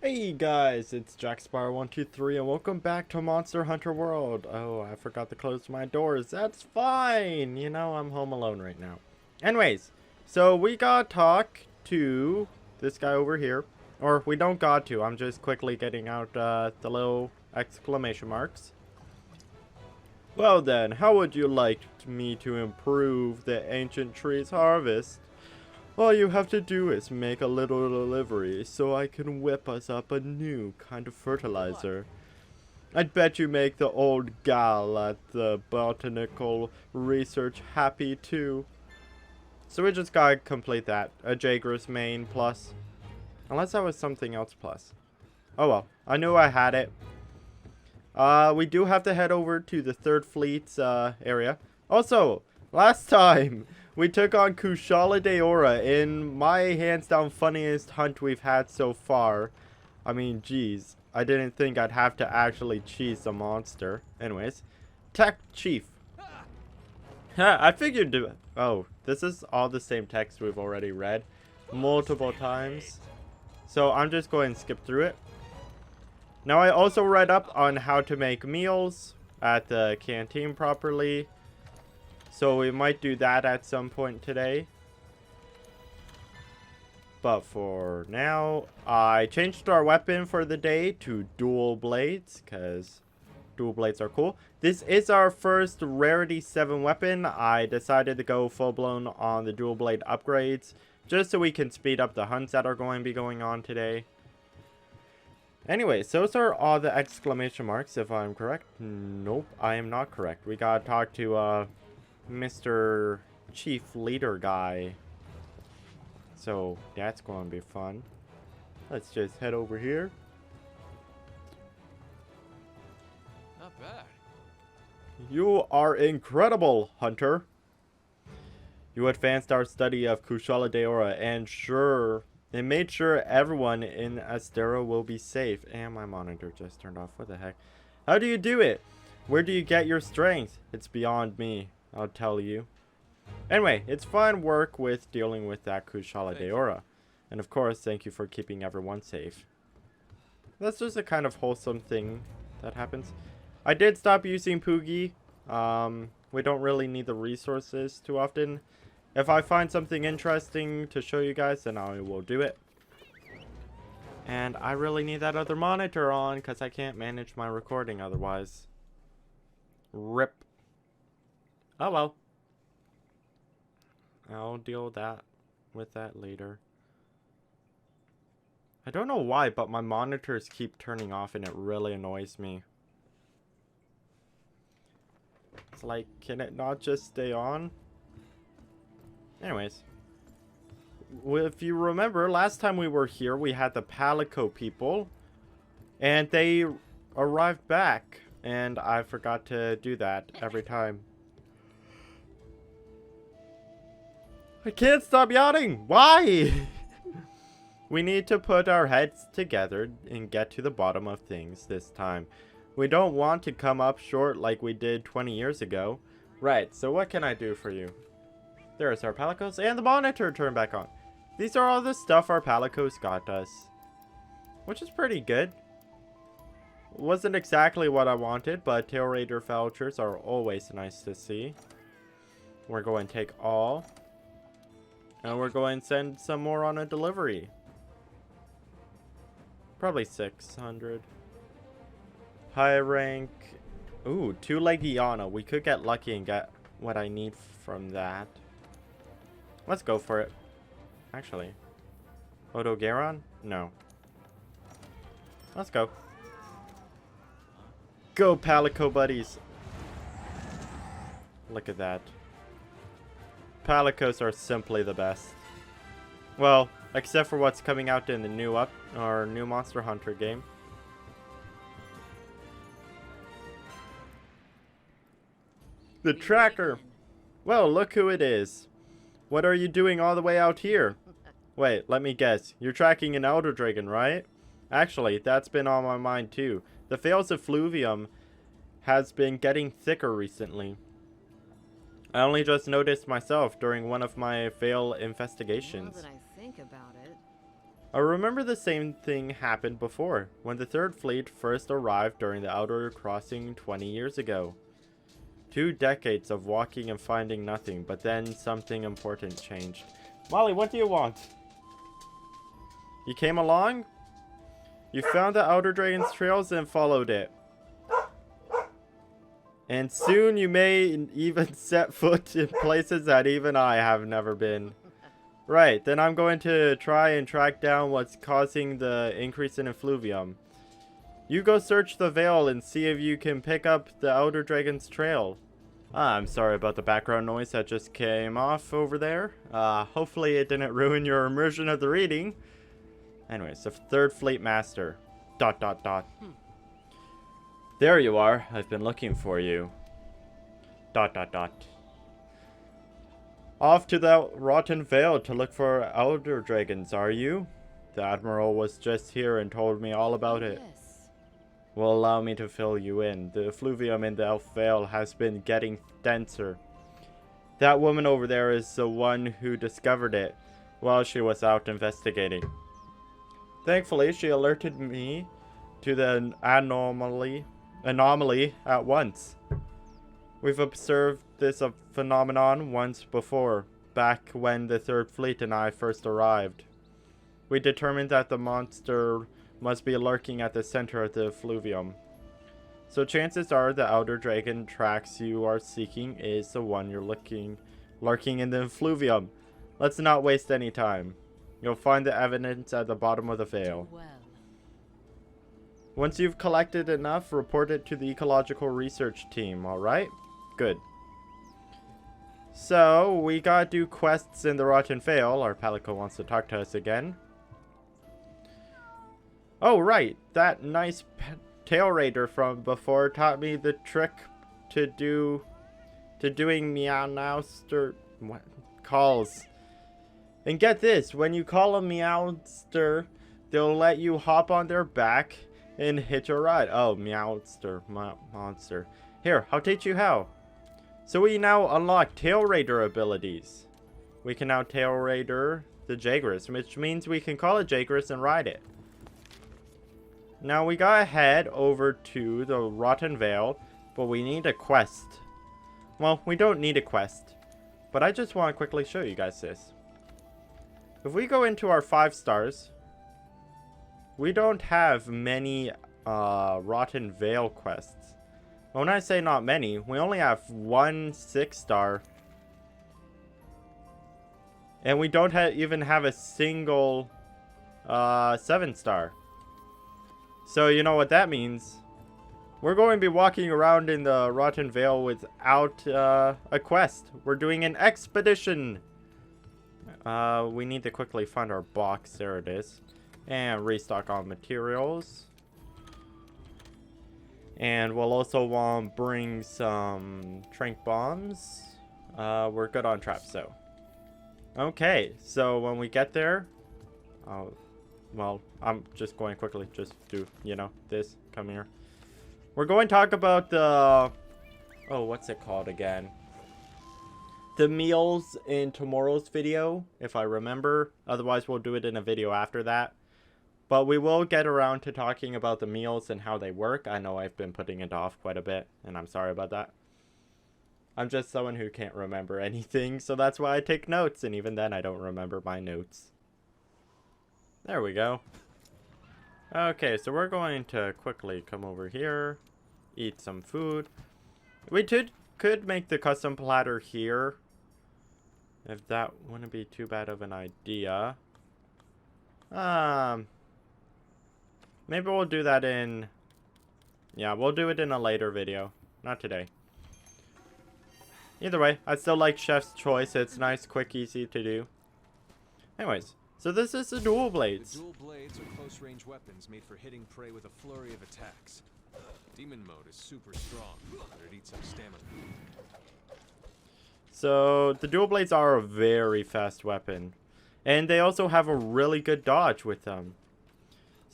Hey guys, it's JackSpire123 and welcome back to Monster Hunter World. Oh, I forgot to close my doors. That's fine. You know, I'm home alone right now. Anyways, so we got to talk to this guy over here. Or we don't got to. I'm just quickly getting out the little exclamation marks. Well then, how would you like me to improve the ancient tree's harvest? All you have to do is make a little delivery so I can whip us up a new kind of fertilizer. I'd bet you make the old gal at the botanical research happy too. So we just gotta complete that. A Jager's main plus. Unless that was something else plus. Oh well, I knew I had it. We do have to head over to the 3rd Fleet's area. Also, last time we took on Kushala Daora in my hands down funniest hunt we've had so far. I mean, geez, I didn't think I'd have to actually cheese the monster. Anyways, Tech Chief. I figured. Oh, this is all the same text we've already read multiple times. So I'm just going to skip through it. Now I also read up on how to make meals at the canteen properly. So we might do that at some point today. But for now, I changed our weapon for the day to dual blades, because dual blades are cool. This is our first rarity 7 weapon. I decided to go full-blown on the dual blade upgrades, just so we can speed up the hunts that are going to be going on today. Anyways, those are all the exclamation marks, if I'm correct. Nope, I am not correct. We gotta talk to, Mr. Chief Leader guy. So that's going to be fun. Let's just head over here. Not bad. You are incredible, Hunter. You advanced our study of Kushala Daora and made sure everyone in Astera will be safe. And my monitor just turned off. What the heck? How do you do it? Where do you get your strength? It's beyond me, I'll tell you. Anyway, it's fun work with dealing with that Kushala Daora. And of course, thank you for keeping everyone safe. That's just a kind of wholesome thing that happens. I did stop using Poogie. We don't really need the resources too often. If I find something interesting to show you guys, then I will do it. And I really need that other monitor on because I can't manage my recording otherwise. RIP. Oh well. I'll deal with that later. I don't know why, but my monitors keep turning off and it really annoys me. It's like, can it not just stay on? Anyways. If you remember, last time we were here, we had the Palico people. And they arrived back. And I forgot to do that every time. I can't stop yawning! Why? We need to put our heads together and get to the bottom of things this time. We don't want to come up short like we did 20 years ago. Right, so what can I do for you? There's our Palicos and the monitor turned back on. These are all the stuff our Palicos got us. Which is pretty good. Wasn't exactly what I wanted, but Tail Raider vouchers are always nice to see. We're going to take all. And we're going to send some more on a delivery. Probably 600. High rank. Ooh, 2-Legiana. We could get lucky and get what I need from that. Let's go for it. Actually. Odogaron? No. Let's go. Go, Palico buddies. Look at that. Palicos are simply the best. Well, except for what's coming out in the new Monster Hunter game. The tracker. Well, look who it is. What are you doing all the way out here? Wait, let me guess. You're tracking an Elder Dragon, right? Actually, that's been on my mind too. The Fails Effluvium has been getting thicker recently. I only just noticed myself during one of my veil investigations. Now that I think about it. I remember the same thing happened before, when the Third Fleet first arrived during the Outer Crossing 20 years ago. 2 decades of walking and finding nothing, but then something important changed. Molly, what do you want? You came along? You found the Outer Dragon's trails and followed it. And soon you may even set foot in places that even I have never been. Right, then I'm going to try and track down what's causing the increase in effluvium. You go search the Vale and see if you can pick up the Outer Dragon's trail. I'm sorry about the background noise that just came off over there. Hopefully it didn't ruin your immersion of the reading. Anyways, the Third Fleet Master. ... There you are. I've been looking for you. ... Off to the Rotten Vale to look for Elder Dragons, are you? The Admiral was just here and told me all about it. Yes. Will allow me to fill you in. The effluvium in the Elf Vale has been getting denser. That woman over there is the one who discovered it while she was out investigating. Thankfully, she alerted me to the anomaly at once. We've observed this phenomenon once before, back when the Third Fleet and I first arrived. We determined that the monster must be lurking at the center of the effluvium. So chances are the Outer Dragon tracks you are seeking is the one you're lurking in the effluvium. Let's not waste any time. You'll find the evidence at the bottom of the Vale. Well. Once you've collected enough, report it to the ecological research team, alright? Good. So, we gotta do quests in the Rotten Vale. Our Palico wants to talk to us again. Oh, right. That nice tail raider from before taught me the trick to doing meowster calls. And get this, when you call a meowster, they'll let you hop on their back and hitch a ride. Oh, meowster, monster. Here, I'll teach you how. So we now unlock tail raider abilities. We can now tail raider the Jagras, which means we can call a Jagras and ride it. Now we gotta head over to the Rotten Vale, but we need a quest. Well, we don't need a quest, but I just want to quickly show you guys this. If we go into our 5 stars, we don't have many Rotten Vale quests. When I say not many, we only have 1 6-star. And we don't even have a single 7-star. So you know what that means. We're going to be walking around in the Rotten Vale without a quest. We're doing an expedition. We need to quickly find our box. There it is. And restock on materials. And we'll also want to bring some trank bombs. We're good on traps though. Okay, so when we get there, well, I'm just going quickly. Just do, you know, this. Come here. We're going to talk about the, oh, what's it called again? The meals in tomorrow's video, if I remember. Otherwise, we'll do it in a video after that. But we will get around to talking about the meals and how they work. I know I've been putting it off quite a bit, and I'm sorry about that. I'm just someone who can't remember anything, so that's why I take notes, and even then I don't remember my notes. There we go. Okay, so we're going to quickly come over here, eat some food. We could make the custom platter here, if that wouldn't be too bad of an idea. Maybe we'll do that in... Yeah, we'll do it in a later video. Not today. Either way, I still like Chef's Choice. It's nice, quick, easy to do. Anyways, so this is the dual blades. The dual blades are close-range weapons made for hitting prey with a flurry of attacks. Demon mode is super strong, but it eats up stamina. So the dual blades are a very fast weapon. And they also have a really good dodge with them.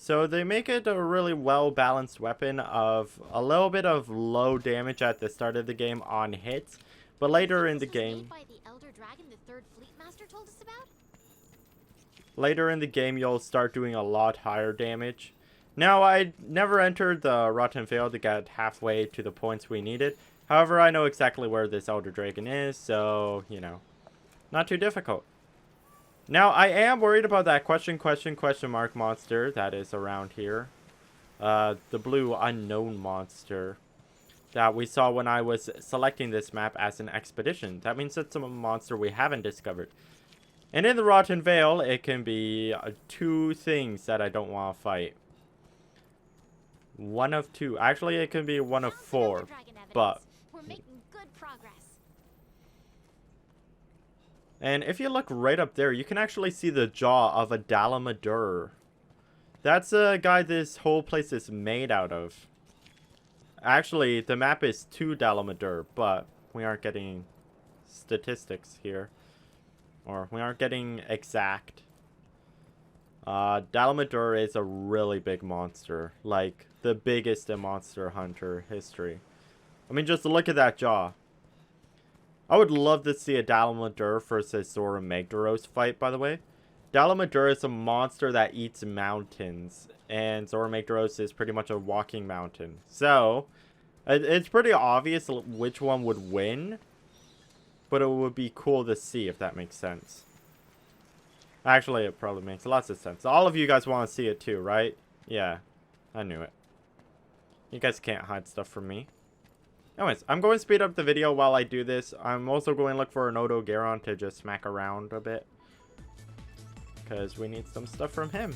So they make it a really well-balanced weapon of a little bit of low damage at the start of the game on hits, but later in the game... By the Elder Dragon the Third Fleet Master told us about? later in the game you'll start doing a lot higher damage. Now, I never entered the Rotten Vale to get halfway to the points we needed. However, I know exactly where this Elder Dragon is, so, you know, not too difficult. Now, I am worried about that question mark monster that is around here. The blue unknown monster that we saw when I was selecting this map as an expedition. That means it's a monster we haven't discovered. And in the Rotten Vale, it can be two things that I don't want to fight. One of two. Actually, it can be one of four. But we're making good progress. And if you look right up there, you can actually see the jaw of a Dalamadur. That's a guy this whole place is made out of. Actually, the map is to Dalamadur, but we aren't getting statistics here. Or we aren't getting exact. Dalamadur is a really big monster. Like, the biggest in Monster Hunter history. I mean, just look at that jaw. I would love to see a Dalamadur versus Zora Magdaros fight, by the way. Dalamadur is a monster that eats mountains. And Zora Magdaros is pretty much a walking mountain. So, it's pretty obvious which one would win. But it would be cool to see, if that makes sense. Actually, it probably makes lots of sense. All of you guys want to see it too, right? Yeah, I knew it. You guys can't hide stuff from me. Anyways, I'm going to speed up the video while I do this. I'm also going to look for an Odo Garon to just smack around a bit. Because we need some stuff from him.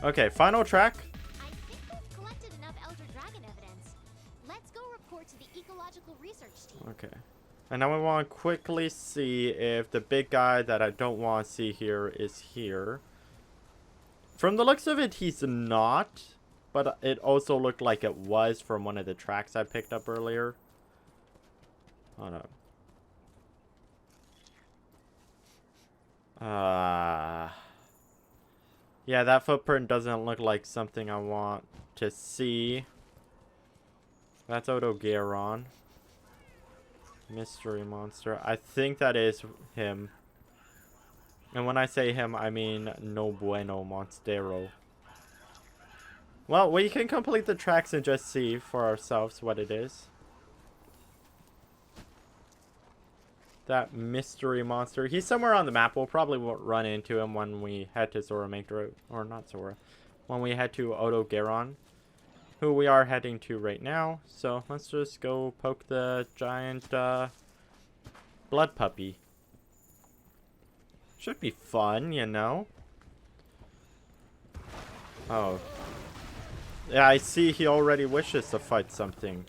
Okay, final track. I think we've collected enough Elder Dragon evidence. Let's go report to the ecological research team. Okay. And now we want to quickly see if the big guy that I don't want to see here is here. From the looks of it, he's not. But it also looked like it was from one of the tracks I picked up earlier. Hold up. Yeah, that footprint doesn't look like something I want to see. That's Odo Garon. Mystery monster. I think that is him. And when I say him, I mean no bueno monstero. Well, we can complete the tracks and just see for ourselves what it is. That mystery monster. He's somewhere on the map. We'll probably run into him when we head to Zora Magdaros. Or not Zora. When we head to Odo Garon. Who we are heading to right now. So let's just go poke the giant blood puppy. Should be fun, you know. Oh. Yeah, I see he already wishes to fight something.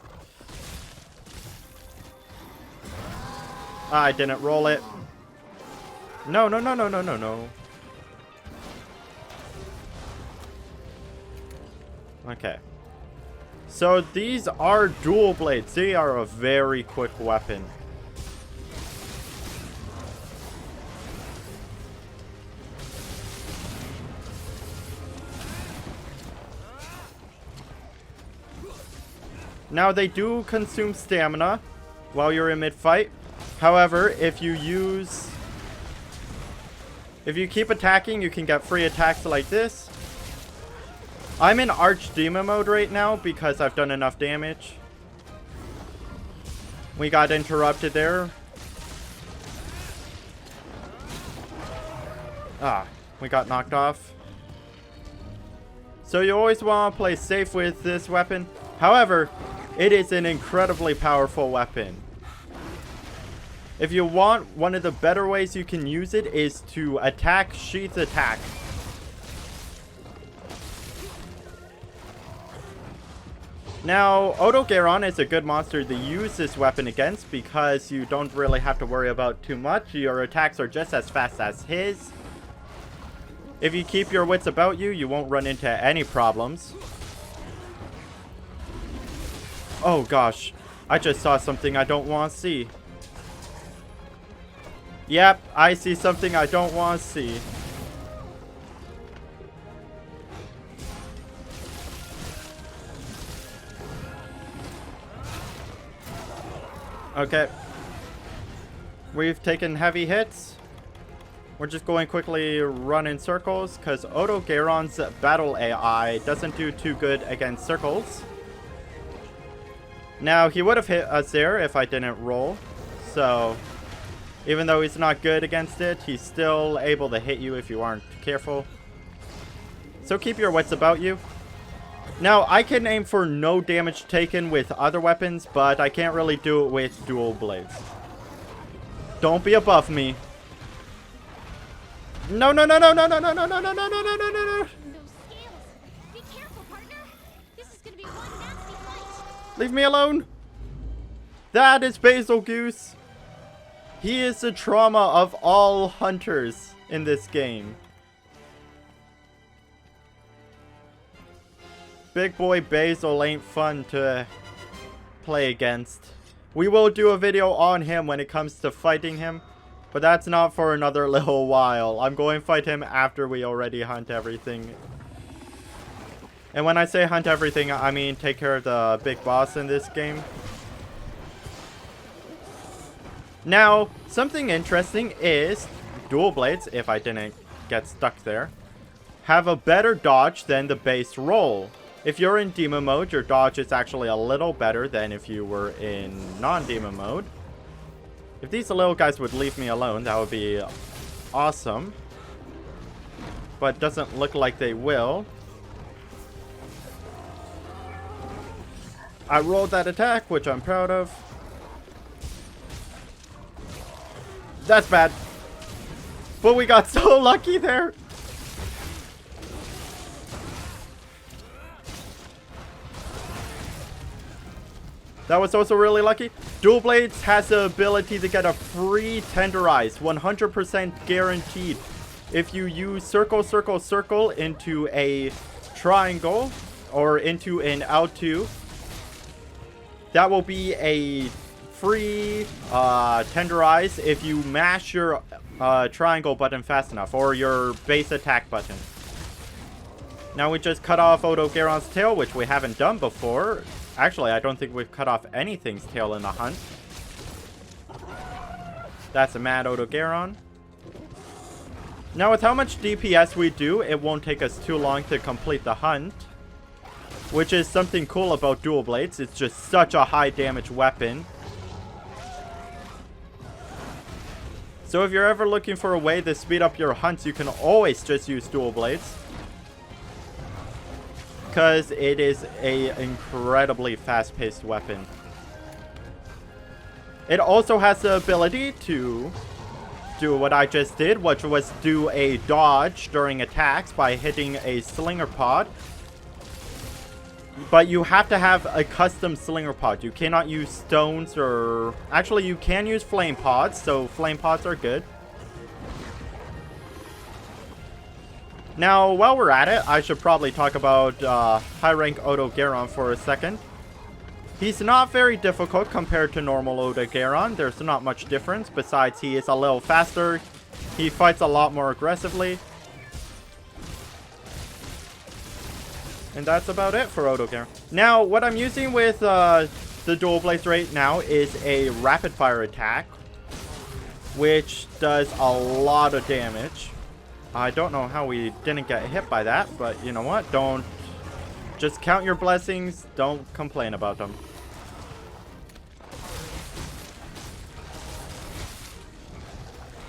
I didn't roll it. No, no, no, no, no, no, no. Okay. So these are dual blades. They are a very quick weapon. Now they do consume stamina while you're in mid-fight. However, if you keep attacking, you can get free attacks like this. I'm in Archdemon mode right now because I've done enough damage. We got interrupted there. Ah, we got knocked off. So you always want to play safe with this weapon. However, it is an incredibly powerful weapon. If you want, one of the better ways you can use it is to attack, sheath attack. Now, Odogaron is a good monster to use this weapon against because you don't really have to worry about too much. Your attacks are just as fast as his. If you keep your wits about you, you won't run into any problems. Oh gosh, I just saw something I don't want to see. Yep, I see something I don't want to see. Okay. We've taken heavy hits. We're just going quickly run in circles because Odogaron's battle AI doesn't do too good against circles. Now, he would have hit us there if I didn't roll. So, even though he's not good against it, he's still able to hit you if you aren't careful. So keep your wits about you. Now, I can aim for no damage taken with other weapons, but I can't really do it with dual blades. Don't be above me. No, no, no, no, no, no, no, no, no, no, no, no, no, no, no. Those scales. Be careful, partner. This is gonna be one nasty fight. Leave me alone. That is Basil Goose. He is the trauma of all hunters in this game. Big boy Basil ain't fun to play against. We will do a video on him when it comes to fighting him, but that's not for another little while. I'm going to fight him after we already hunt everything. And when I say hunt everything, I mean take care of the big boss in this game. Now, something interesting is dual blades, if I didn't get stuck there, have a better dodge than the base roll. If you're in demon mode, your dodge is actually a little better than if you were in non-demon mode. If these little guys would leave me alone, that would be awesome. But it doesn't look like they will. I rolled that attack, which I'm proud of. That's bad. But we got so lucky there. That was also really lucky. Dual Blades has the ability to get a free tenderize, 100% guaranteed. If you use circle, circle, circle into a triangle or into an L2, that will be a free tenderize if you mash your triangle button fast enough, or your base attack button. Now we just cut off Odogaron's tail, which we haven't done before. Actually, I don't think we've cut off anything's tail in the hunt. That's a mad Odogaron. Now, with how much DPS we do, it won't take us too long to complete the hunt. Which is something cool about Dual Blades. It's just such a high damage weapon. So if you're ever looking for a way to speed up your hunts, you can always just use Dual Blades. Because it is an incredibly fast-paced weapon. It also has the ability to do what I just did, which was do a dodge during attacks by hitting a slinger pod. But you have to have a custom slinger pod. You cannot use stones or... Actually, you can use flame pods, so flame pods are good. Now, while we're at it, I should probably talk about high-rank Odogaron for a second. He's not very difficult compared to normal Odogaron. There's not much difference. Besides, he is a little faster. He fights a lot more aggressively. And that's about it for Odogaron. Now, what I'm using with the Dual Blades right now is a rapid-fire attack, which does a lot of damage. I don't know how we didn't get hit by that, but you know what? Don't... Just count your blessings. Don't complain about them.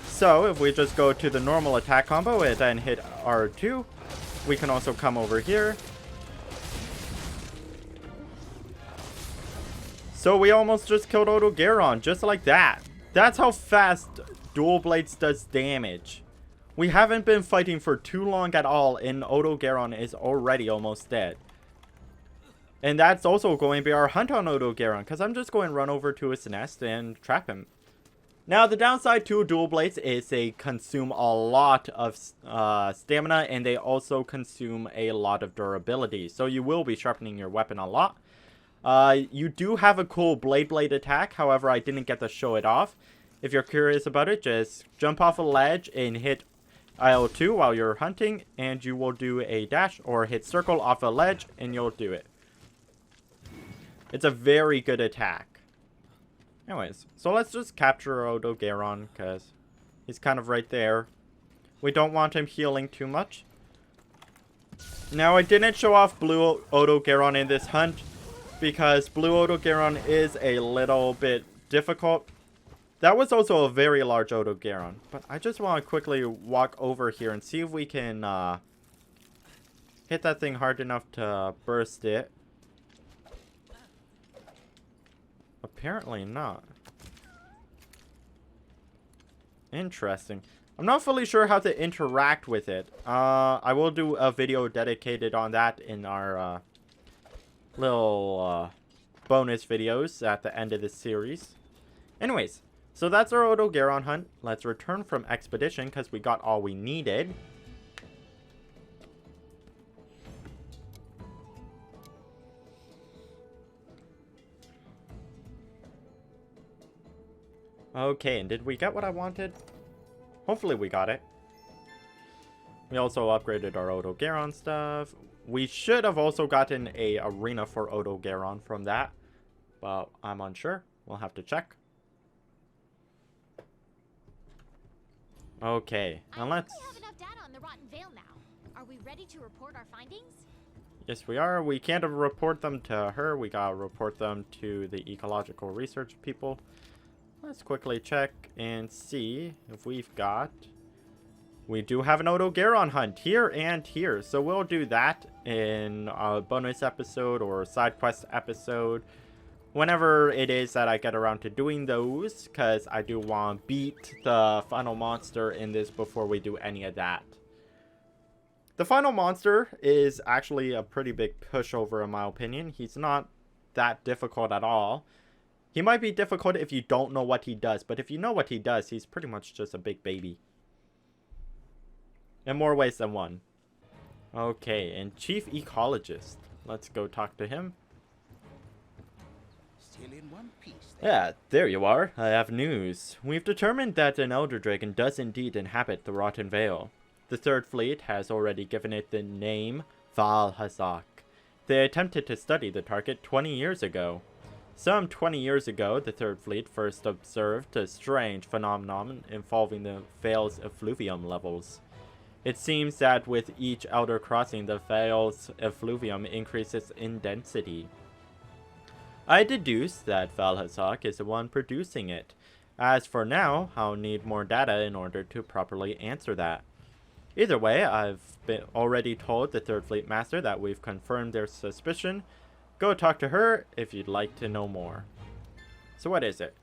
So, if we just go to the normal attack combo and then hit R2, we can also come over here. So we almost just killed Odogaron, just like that. That's how fast Dual Blades does damage. We haven't been fighting for too long at all, and Odogaron is already almost dead. And that's also going to be our hunt on Odogaron, because I'm just going to run over to his nest and trap him. Now, the downside to dual blades is they consume a lot of stamina, and they also consume a lot of durability. So you will be sharpening your weapon a lot. You do have a cool blade attack, however, I didn't get to show it off. If you're curious about it, just jump off a ledge and hit IL2 while you're hunting, and you will do a dash, or hit circle off a ledge, and you'll do it. It's a very good attack. Anyways, so let's just capture Odogaron, because he's kind of right there. We don't want him healing too much. Now, I didn't show off Blue Odogaron in this hunt, because Blue Odogaron is a little bit difficult. That was also a very large Odogaron, but I just want to quickly walk over here and see if we can hit that thing hard enough to burst it. Apparently not. Interesting. I'm not fully sure how to interact with it. I will do a video dedicated on that in our little bonus videos at the end of this series. Anyways, so that's our Odogaron hunt. Let's return from expedition because we got all we needed. Okay, and did we get what I wanted? Hopefully we got it. We also upgraded our Odogaron stuff. We should have also gotten a arena for Odogaron from that, but I'm unsure. We'll have to check. Okay, now let's... I think we have enough data on the Rotten Vale now. Are we ready to report our findings? Yes, we are. We can't report them to her. We gotta report them to the ecological research people. Let's quickly check and see if we've got... We do have an Odogaron hunt here and here. So we'll do that in a bonus episode or side quest episode. Whenever it is that I get around to doing those. Because I do want to beat the final monster in this before we do any of that. The final monster is actually a pretty big pushover in my opinion. He's not that difficult at all. He might be difficult if you don't know what he does, but if you know what he does, he's pretty much just a big baby. In more ways than one. Okay, and Chief Ecologist. Let's go talk to him. Still in one piece. Yeah, there you are. I have news. We've determined that an Elder Dragon does indeed inhabit the Rotten Vale. The Third Fleet has already given it the name Valhazak. They attempted to study the target 20 years ago. Some 20 years ago, the Third Fleet first observed a strange phenomenon involving the Vale's effluvium levels. It seems that with each Elder crossing, the Vale's effluvium increases in density. I deduce that Valhazak is the one producing it. As for now, I'll need more data in order to properly answer that. Either way, I've already told the Third Fleet Master that we've confirmed their suspicion. Go talk to her if you'd like to know more. So what is it?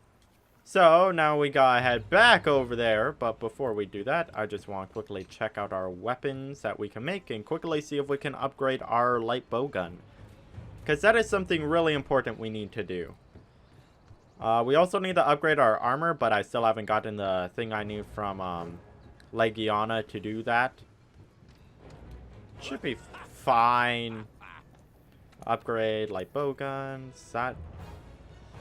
So now we gotta head back over there, but before we do that, I just want to quickly check out our weapons that we can make and quickly see if we can upgrade our light bowgun. Because that is something really important we need to do. We also need to upgrade our armor, but I still haven't gotten the thing I need from Legiana to do that. Should be fine. Upgrade light bowguns. That...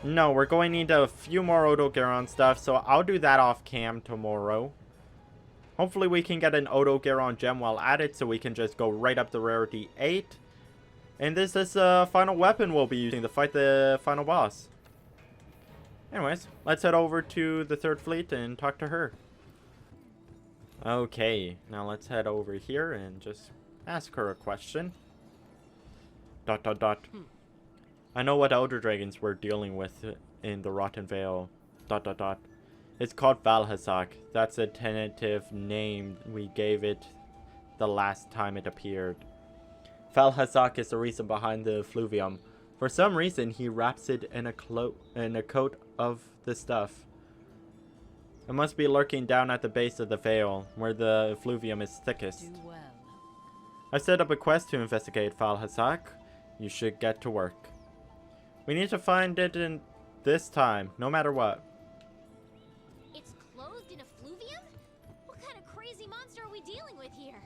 No, we're going to need a few more Odogaron stuff, so I'll do that off cam tomorrow. Hopefully we can get an Odogaron gem while at it, so we can just go right up to rarity 8. And this is the final weapon we'll be using to fight the final boss. Anyways, let's head over to the Third Fleet and talk to her. Okay, now let's head over here and just ask her a question. ... I know what Elder Dragons we're dealing with in the Rotten Vale. ... It's called Valhazak. That's a tentative name we gave it the last time it appeared. Valhazak is the reason behind the effluvium. For some reason, he wraps it in a coat of the stuff. It must be lurking down at the base of the Vale, where the effluvium is thickest. Do well. I set up a quest to investigate Valhazak. you should get to work. We need to find it in this time, no matter what. It's clothed in effluvium? What kind of crazy monster are we dealing with here?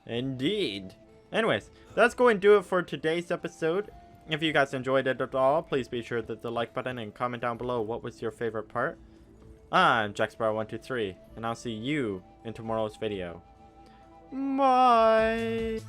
Indeed. Anyways, that's going to do it for today's episode. If you guys enjoyed it at all, please be sure to hit the like button and comment down below what was your favorite part. I'm JackSparrow123, and I'll see you in tomorrow's video. Bye!